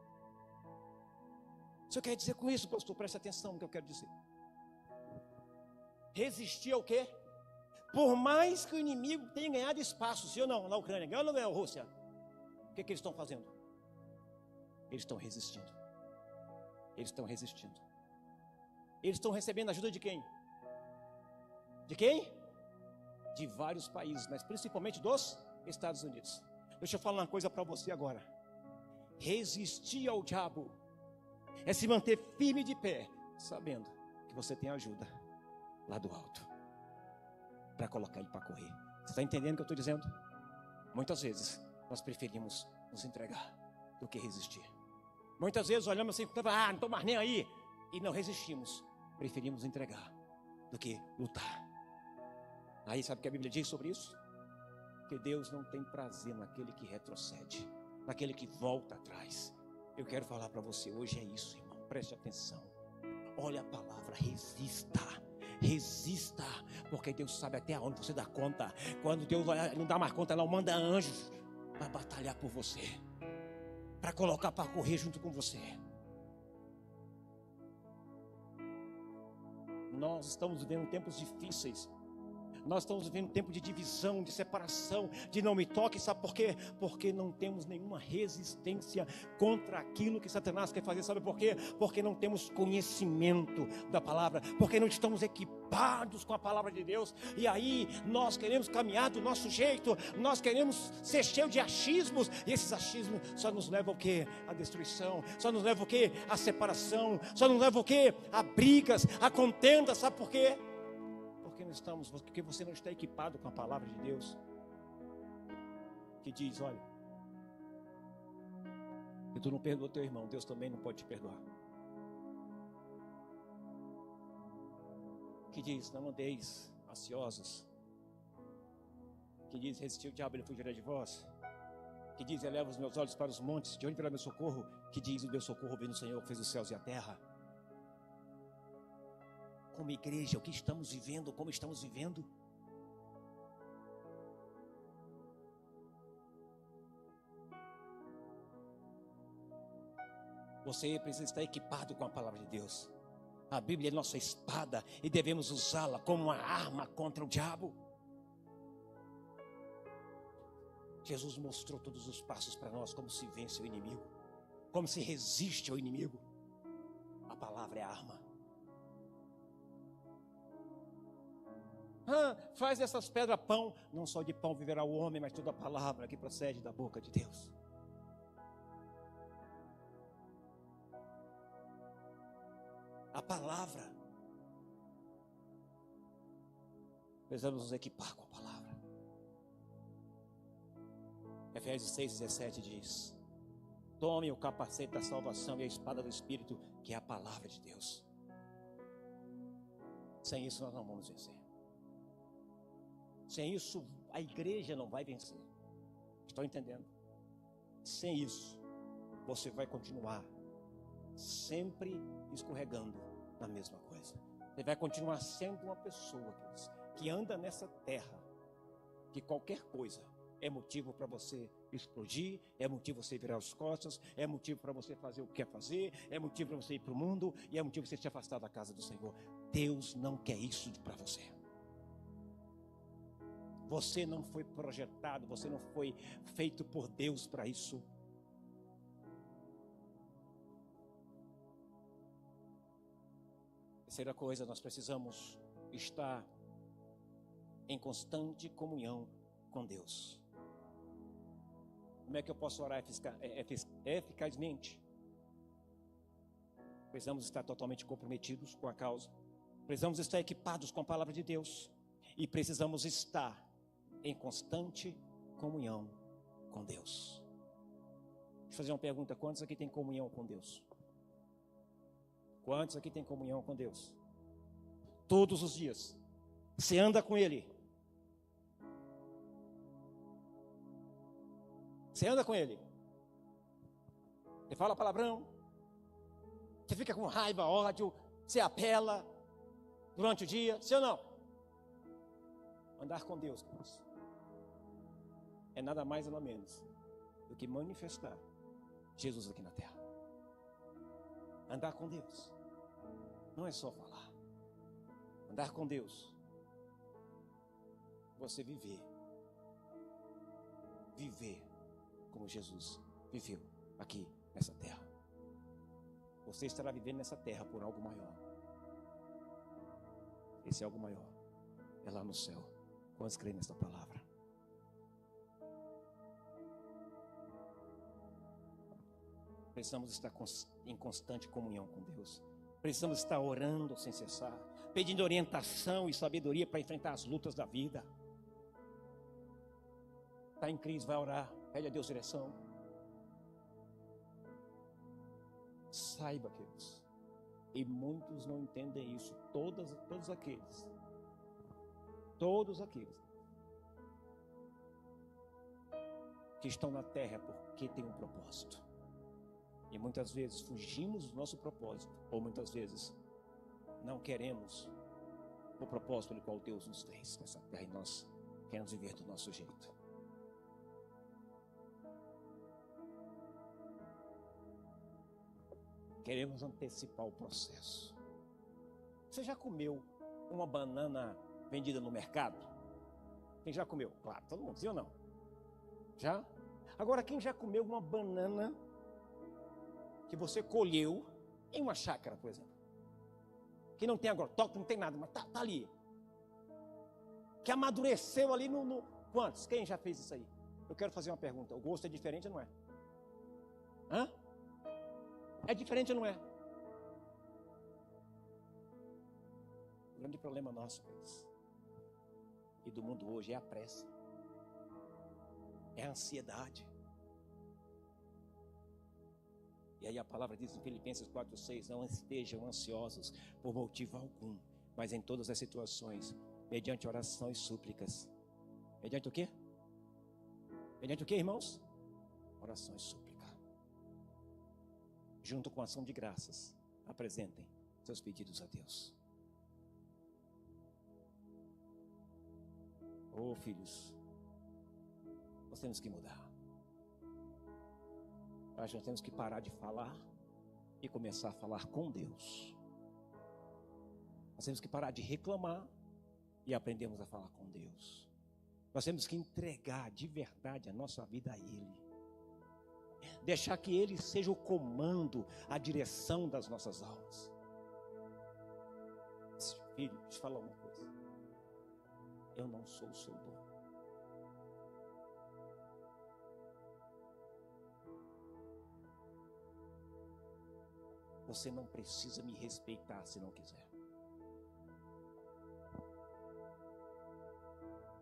O senhor quer dizer com isso, pastor? Preste atenção no que eu quero dizer. Resistir ao quê? Por mais que o inimigo tenha ganhado espaço, sim ou não, na Ucrânia, ganhou ou não ganhou a Rússia? O que eles estão fazendo? Eles estão resistindo. Eles estão resistindo. Eles estão recebendo ajuda de quem? De quem? De vários países, mas principalmente dos Estados Unidos. Deixa eu falar uma coisa para você agora. Resistir ao diabo é se manter firme de pé, sabendo que você tem ajuda lá do alto para colocar ele para correr. Você está entendendo o que eu estou dizendo? Muitas vezes nós preferimos nos entregar do que resistir. Muitas vezes olhamos assim, não estou mais nem aí, e não resistimos. Preferimos entregar do que lutar. Aí sabe o que a Bíblia diz sobre isso? Que Deus não tem prazer naquele que retrocede, naquele que volta atrás. Eu quero falar para você hoje é isso, irmão. Preste atenção. Olha a palavra, resista. Resista, porque Deus sabe até onde você dá conta. Quando Deus não dá mais conta, não manda anjos para batalhar por você, para colocar para correr junto com você. Nós estamos vivendo tempos difíceis. Nós estamos vivendo um tempo de divisão, de separação, de não me toque. Sabe por quê? Porque não temos nenhuma resistência contra aquilo que Satanás quer fazer. Sabe por quê? Porque não temos conhecimento da palavra, porque não estamos equipados com a palavra de Deus. E aí nós queremos caminhar do nosso jeito, nós queremos ser cheios de achismos, e esses achismos só nos levam o quê? A destruição, só nos levam o quê? A separação, só nos levam o quê? A brigas, a contenda. Sabe por quê? Porque você não está equipado com a palavra de Deus, que diz, olha, se tu não perdoa teu irmão, Deus também não pode te perdoar. Que diz, não andeis ansiosos. Que diz, resistir o diabo, ele fugirá de vós. Que diz, eleva os meus olhos para os montes, de onde virá meu socorro? Que diz, o meu socorro vem do Senhor que fez os céus e a terra. Como igreja, o que estamos vivendo, como estamos vivendo. Você precisa estar equipado com a palavra de Deus. A Bíblia é nossa espada e devemos usá-la como uma arma contra o diabo. Jesus mostrou todos os passos para nós, como se vence o inimigo, como se resiste ao inimigo. A palavra é a arma. Faz dessas pedras pão. Não só de pão viverá o homem, mas toda a palavra que procede da boca de Deus. A palavra. Precisamos nos equipar com a palavra. Efésios 6,17 diz: tome o capacete da salvação e a espada do Espírito, que é a palavra de Deus. Sem isso nós não vamos vencer. Sem isso a igreja não vai vencer. Estão entendendo? Sem isso você vai continuar sempre escorregando na mesma coisa. Você vai continuar sendo uma pessoa que anda nessa terra, que qualquer coisa é motivo para você explodir, é motivo para você virar as costas, é motivo para você fazer o que quer fazer, é motivo para você ir para o mundo, e é motivo para você se afastar da casa do Senhor. Deus não quer isso para você. Você não foi projetado, você não foi feito por Deus para isso. Terceira coisa, nós precisamos estar em constante comunhão com Deus. Como é que eu posso orar eficazmente? Precisamos estar totalmente comprometidos com a causa. Precisamos estar equipados com a palavra de Deus. E precisamos estar em constante comunhão com Deus. Deixa eu fazer uma pergunta: quantos aqui têm comunhão com Deus? Quantos aqui têm comunhão com Deus? Todos os dias. Você anda com Ele. Você anda com Ele. Você fala palavrão. Você fica com raiva, ódio. Você apela durante o dia. Sim ou não? Andar com Deus, queridos, é nada mais nada menos do que manifestar Jesus aqui na terra. Andar com Deus não é só falar. Andar com Deus, você viver como Jesus viveu aqui nessa terra. Você estará vivendo nessa terra por algo maior. Esse algo maior é lá no céu. Quantos creem nessa palavra? Precisamos estar em constante comunhão com Deus. Precisamos estar orando sem cessar, pedindo orientação e sabedoria para enfrentar as lutas da vida. Está em crise, vai orar, pede a Deus direção. Saiba, queridos, e muitos não entendem isso, todos aqueles que estão na terra porque tem um propósito. E muitas vezes fugimos do nosso propósito, ou muitas vezes não queremos o propósito pelo qual Deus nos fez nessa terra, e nós queremos viver do nosso jeito. Queremos antecipar o processo. Você já comeu uma banana vendida no mercado? Quem já comeu? Claro, todo mundo, sim ou não? Já? Agora, quem já comeu uma banana que você colheu em uma chácara, por exemplo? Que não tem agrotóxico, não tem nada, mas tá ali. Que amadureceu ali no... Quantos? Quem já fez isso aí? Eu quero fazer uma pergunta. O gosto é diferente ou não é? Hã? É diferente ou não é? O grande problema nosso, e do mundo hoje, é a pressa. É a ansiedade. E aí a palavra diz em Filipenses 4:6: não estejam ansiosos por motivo algum, mas em todas as situações, mediante oração e súplicas. Mediante o quê? Mediante o quê, irmãos? Oração e súplica. Junto com a ação de graças, apresentem seus pedidos a Deus. Oh, filhos, nós temos que mudar. Nós temos que parar de falar e começar a falar com Deus. Nós temos que parar de reclamar e aprendermos a falar com Deus. Nós temos que entregar de verdade a nossa vida a Ele. Deixar que Ele seja o comando, a direção das nossas almas. Filho, deixa eu falar uma coisa. Eu não sou o seu dono. Você não precisa me respeitar se não quiser.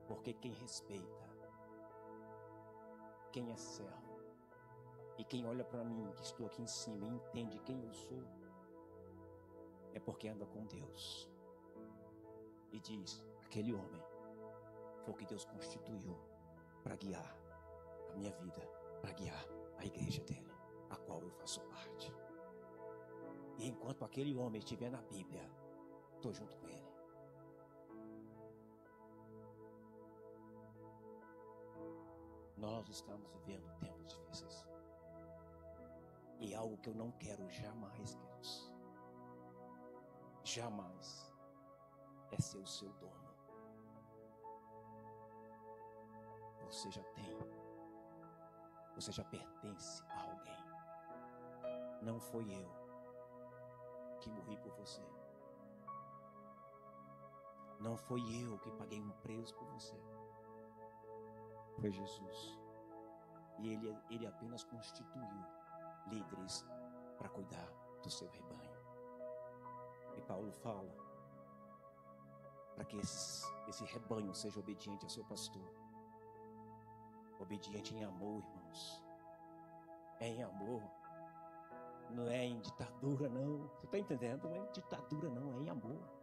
Porque quem respeita, quem é servo, e quem olha para mim, que estou aqui em cima, e entende quem eu sou, é porque anda com Deus. E diz, aquele homem foi o que Deus constituiu para guiar a minha vida, para guiar a igreja dele, a qual eu faço parte. E enquanto aquele homem estiver na Bíblia, estou junto com ele. Nós estamos vivendo tempos difíceis. E algo que eu não quero jamais, queridos, jamais, é ser o seu dono. Você já tem, você já pertence a alguém. Não foi eu que morri por você. Não foi eu que paguei um preço por você. Foi Jesus. E ele apenas constituiu líderes para cuidar do seu rebanho. E Paulo fala para que esse rebanho seja obediente ao seu pastor. Obediente em amor, irmãos. É em amor. Não é em ditadura, não. Você está entendendo? Não é em ditadura, não. É em amor.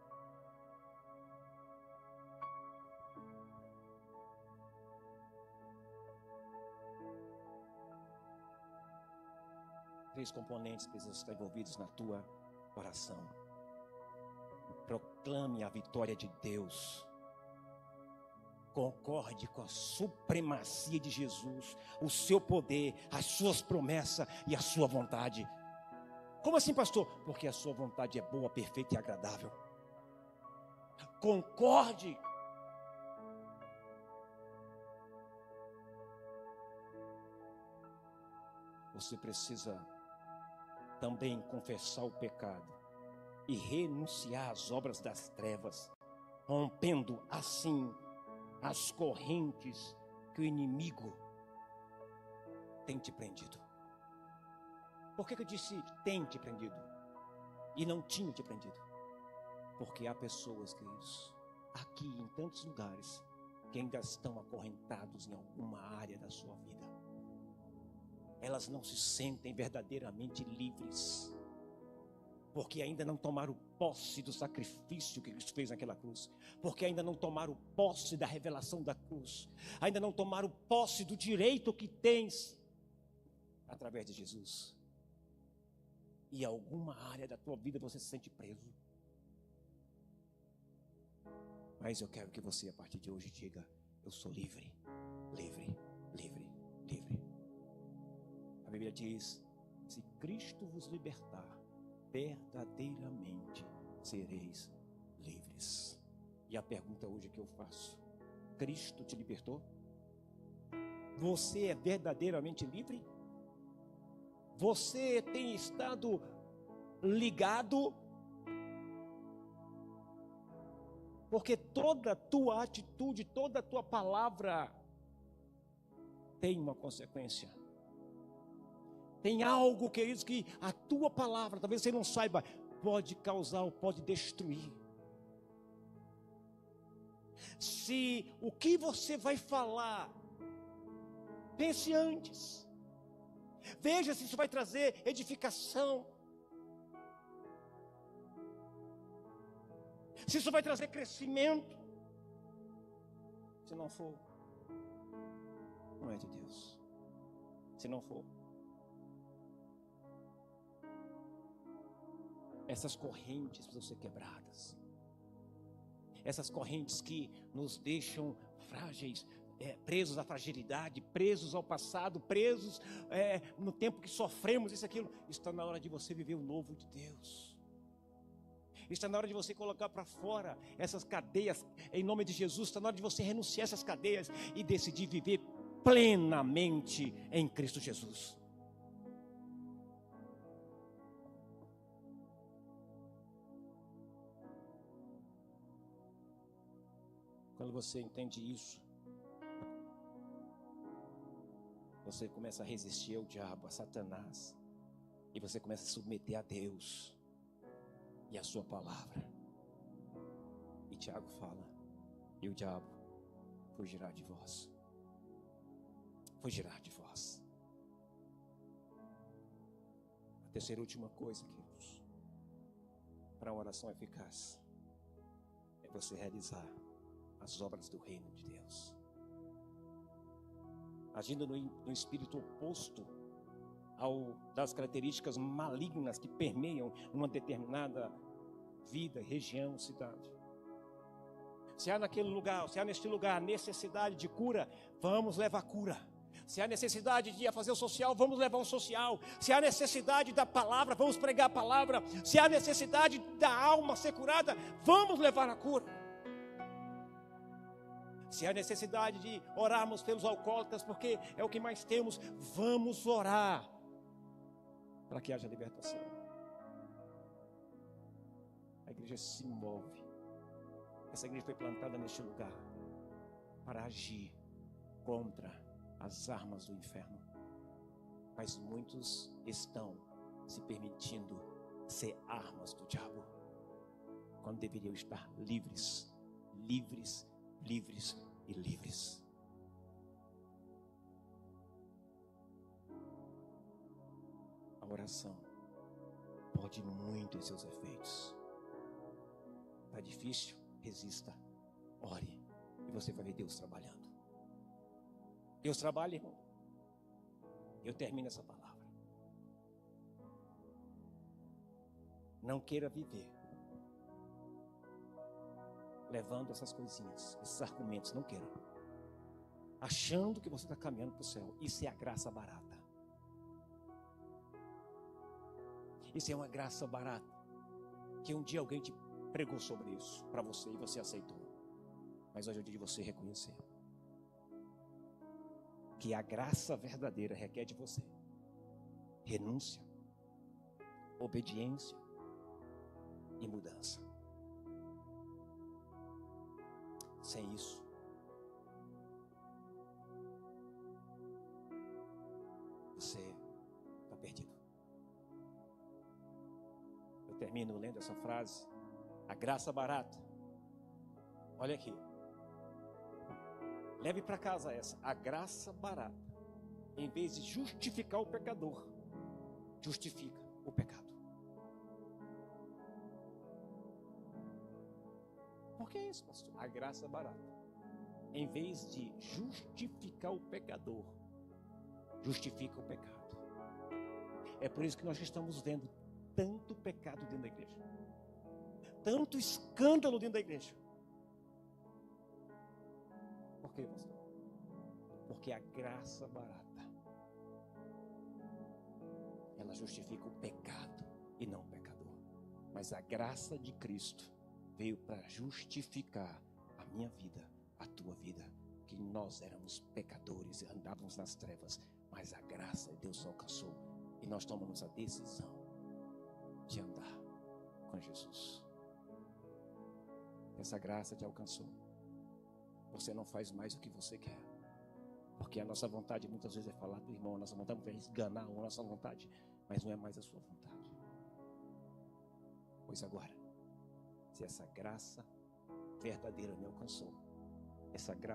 Três componentes precisam estar envolvidos na tua oração. Proclame a vitória de Deus. Concorde com a supremacia de Jesus, o seu poder, as suas promessas e a sua vontade. Como assim, pastor? Porque a sua vontade é boa, perfeita e agradável. Concorde. Você precisa também confessar o pecado e renunciar às obras das trevas, rompendo assim as correntes que o inimigo tem te prendido. Por que eu disse tem te prendido e não tinha te prendido? Porque há pessoas, queridos, aqui em tantos lugares, que ainda estão acorrentados em alguma área da sua vida. Elas não se sentem verdadeiramente livres, porque ainda não tomaram posse do sacrifício que Cristo fez naquela cruz, porque ainda não tomaram posse da revelação da cruz, ainda não tomaram posse do direito que tens através de Jesus. E em alguma área da tua vida você se sente preso. Mas eu quero que você, a partir de hoje, diga: eu sou livre, livre, livre, livre. A Bíblia diz: se Cristo vos libertar, verdadeiramente sereis livres. E a pergunta hoje que eu faço: Cristo te libertou? Você é verdadeiramente livre? Você tem estado ligado? Porque toda a tua atitude, toda a tua palavra tem uma consequência. Tem algo, queridos, que a tua palavra, talvez você não saiba, pode causar ou pode destruir. Se o que você vai falar, pense antes. Veja se isso vai trazer edificação. Se isso vai trazer crescimento. Se não for, não é de Deus. Se não for, essas correntes precisam ser quebradas. Essas correntes que nos deixam frágeis, presos à fragilidade, presos ao passado, presos no tempo que sofremos isso e aquilo. Está na hora de você viver o novo de Deus. Está na hora de você colocar para fora essas cadeias, em nome de Jesus. Está na hora de você renunciar a essas cadeias e decidir viver plenamente em Cristo Jesus. Quando você entende isso, você começa a resistir ao diabo, a Satanás, e você começa a submeter a Deus e a sua palavra. E Tiago fala: e o diabo fugirá de vós. Fugirá de vós. A terceira e última coisa, queridos, para uma oração eficaz, é você realizar as obras do reino de Deus, agindo no espírito oposto das características malignas que permeiam uma determinada vida, região, cidade. Se há naquele lugar, se há neste lugar necessidade de cura, vamos levar cura. Se há necessidade de ir a fazer o social, vamos levar o social. Se há necessidade da palavra, vamos pregar a palavra. Se há necessidade da alma ser curada, vamos levar a cura. Se há necessidade de orarmos pelos alcoólatras, porque é o que mais temos, vamos orar para que haja libertação. A igreja se move. Essa igreja foi plantada neste lugar para agir contra as armas do inferno. Mas muitos estão se permitindo ser armas do diabo, quando deveriam estar livres, livres, livres e livres. A oração pode muito em seus efeitos. Está difícil? Resista, ore, e você vai ver Deus trabalhando. Deus trabalha, irmão. Eu termino essa palavra. Não queira viver levando essas coisinhas, esses argumentos, não queira, achando que você está caminhando para o céu. Isso é a graça barata. Isso é uma graça barata, que um dia alguém te pregou sobre isso para você e você aceitou. Mas hoje é o dia de você reconhecer que a graça verdadeira requer de você renúncia, obediência e mudança. Sem isso, você está perdido. Eu termino lendo essa frase: a graça barata. Olha aqui. Leve para casa essa. A graça barata, em vez de justificar o pecador, justifica o pecado. Por que isso, pastor? A graça barata, em vez de justificar o pecador, justifica o pecado. É por isso que nós estamos vendo tanto pecado dentro da igreja, tanto escândalo dentro da igreja. Por quê, pastor? Porque a graça barata, ela justifica o pecado e não o pecador. Mas a graça de Cristo veio para justificar a minha vida, a tua vida, que nós éramos pecadores e andávamos nas trevas, mas a graça de Deus alcançou e nós tomamos a decisão de andar com Jesus. Essa graça te alcançou. Você não faz mais o que você quer, porque a nossa vontade muitas vezes é falar do irmão, a nossa vontade muitas vezes é enganar a nossa vontade, mas não é mais a sua vontade. Pois agora, se essa graça verdadeira me alcançou, essa graça